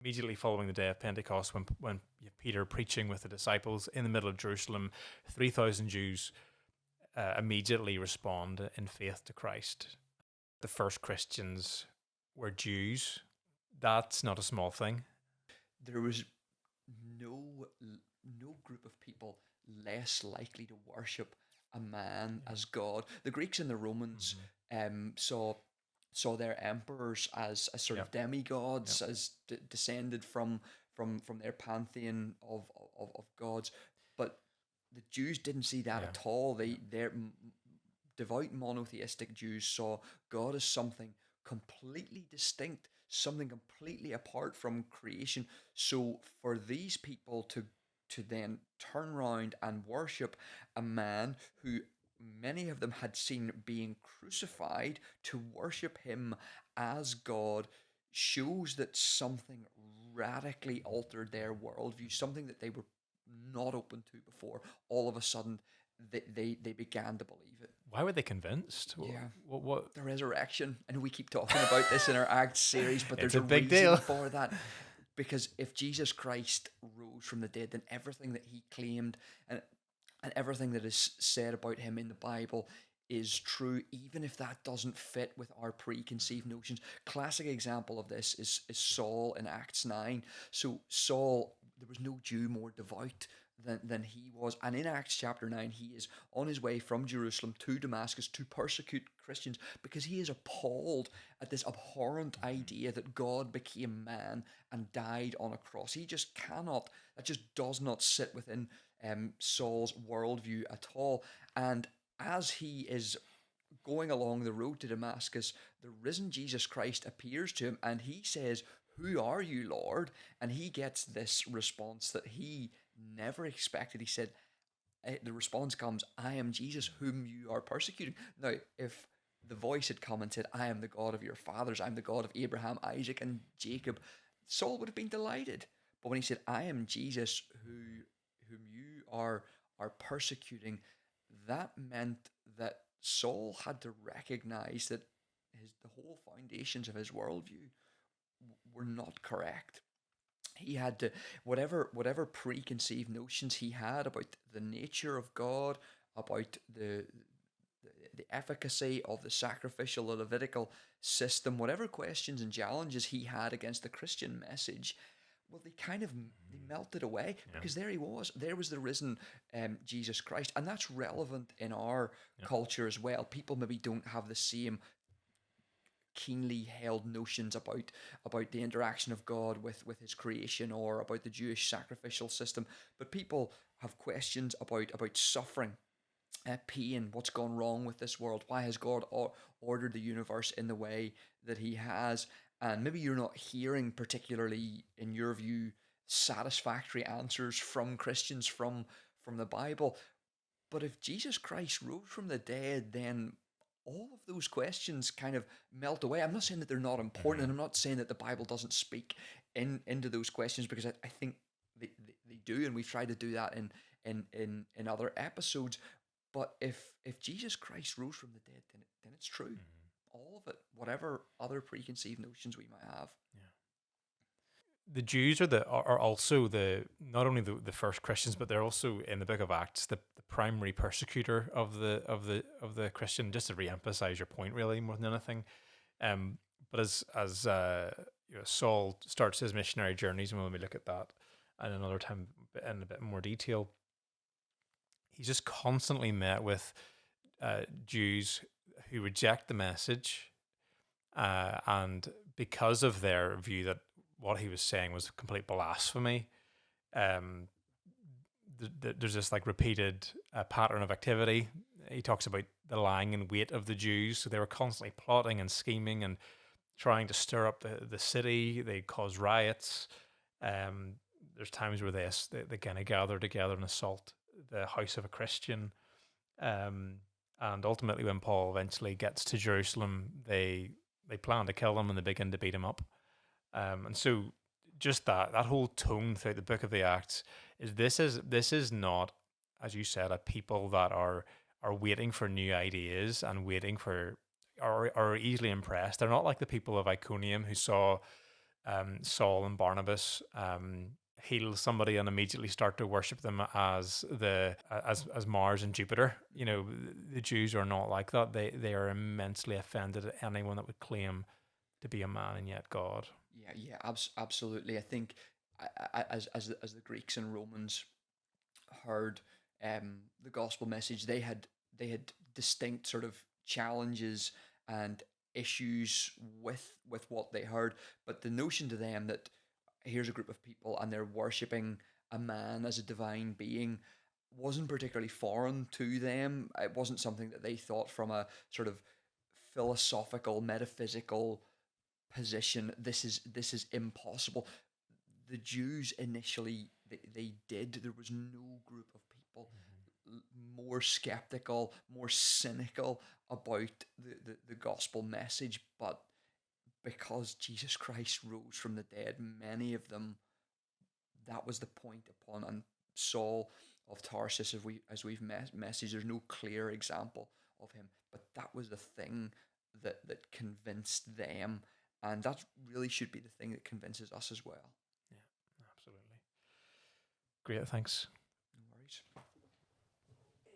Immediately following the day of Pentecost, when Peter preaching with the disciples in the middle of Jerusalem, 3,000 Jews immediately respond in faith to Christ. The first Christians were Jews. That's not a small thing. There was no group of people less likely to worship a man as God. The Greeks and the Romans saw their emperors as sort of demigods, as descended from their pantheon of gods. But the Jews didn't see that at all. Their devout monotheistic Jews saw God as something completely distinct, something completely apart from creation. So for these people to then turn around and worship a man who many of them had seen being crucified, to worship him as God, shows that something radically altered their worldview, something that they were not open to before. All of a sudden, they began to believe it. Why were they convinced? Yeah. What? The resurrection. I know we keep talking about this in our Acts series, but there's a a big reason deal for that. Because if Jesus Christ rose from the dead, then everything that he claimed and everything that is said about him in the Bible is true, even if that doesn't fit with our preconceived notions. Classic example of this is Saul in Acts 9. So Saul, there was no Jew more devout than he was. And in Acts chapter 9, he is on his way from Jerusalem to Damascus to persecute Christians because he is appalled at this abhorrent idea that God became man and died on a cross. He just cannot, that just does not sit within Saul's worldview at all. And as he is going along the road to Damascus, the risen Jesus Christ appears to him and he says, "Who are you, Lord?" And he gets this response that he never expected. He said, the response comes, "I am Jesus whom you are persecuting." Now, if the voice had come and said, "I am the God of your fathers, I'm the God of Abraham, Isaac, and Jacob," Saul would have been delighted. But when he said, "I am Jesus whom you are persecuting," that meant that Saul had to recognize that the whole foundations of his worldview were not correct. He had to, whatever preconceived notions he had about the nature of God, about the efficacy of the sacrificial Levitical system, whatever questions and challenges he had against the Christian message, well, they melted away because there he was. There was the risen Jesus Christ, and that's relevant in our culture as well. People maybe don't have the same keenly held notions about the interaction of God with his creation or about the Jewish sacrificial system, but people have questions about suffering, pain, what's gone wrong with this world, why has God ordered the universe in the way that he has, and maybe you're not hearing particularly, in your view, satisfactory answers from Christians from the Bible. But if Jesus Christ rose from the dead, then all of those questions kind of melt away. I'm not saying that they're not important, and I'm not saying that the Bible doesn't speak into those questions, because I think they do, and we've tried to do that in other episodes. But if Jesus Christ rose from the dead, then it's true. All of it, whatever other preconceived notions we might have. The Jews are also not only the first Christians, but they're also in the book of Acts the primary persecutor of the Christian. Just to re-emphasize your point, really, more than anything. But as Saul starts his missionary journeys, and when we look at that at another time in a bit more detail, he's just constantly met with Jews who reject the message, and because of their view that what he was saying was complete blasphemy, there's this like repeated pattern of activity. He talks about the lying in wait of the Jews. So they were constantly plotting and scheming and trying to stir up the city. They cause riots. There's times where they kind of gather together and assault the house of a Christian. And ultimately, when Paul eventually gets to Jerusalem, they plan to kill him and they begin to beat him up. And so just that whole tone throughout the book of the Acts is this is not, as you said, a people that are waiting for new ideas and waiting for are easily impressed. They're not like the people of Iconium who saw Saul and Barnabas heal somebody and immediately start to worship them as as Mars and Jupiter. You know, the Jews are not like that. They are immensely offended at anyone that would claim to be a man and yet God. Yeah, yeah, absolutely. I think as the Greeks and Romans heard the gospel message, they had distinct sort of challenges and issues with what they heard. But the notion to them that here's a group of people and they're worshipping a man as a divine being wasn't particularly foreign to them. It wasn't something that they thought from a sort of philosophical, metaphysical position. This is impossible. The Jews initially they did. There was no group of people more skeptical, more cynical about the gospel message, but because Jesus Christ rose from the dead, many of them, that was the point upon. And Saul of Tarsus, as we've messaged, there's no clear example of him, but that was the thing that convinced them, and that really should be the thing that convinces us as well. Yeah, absolutely. Great, thanks.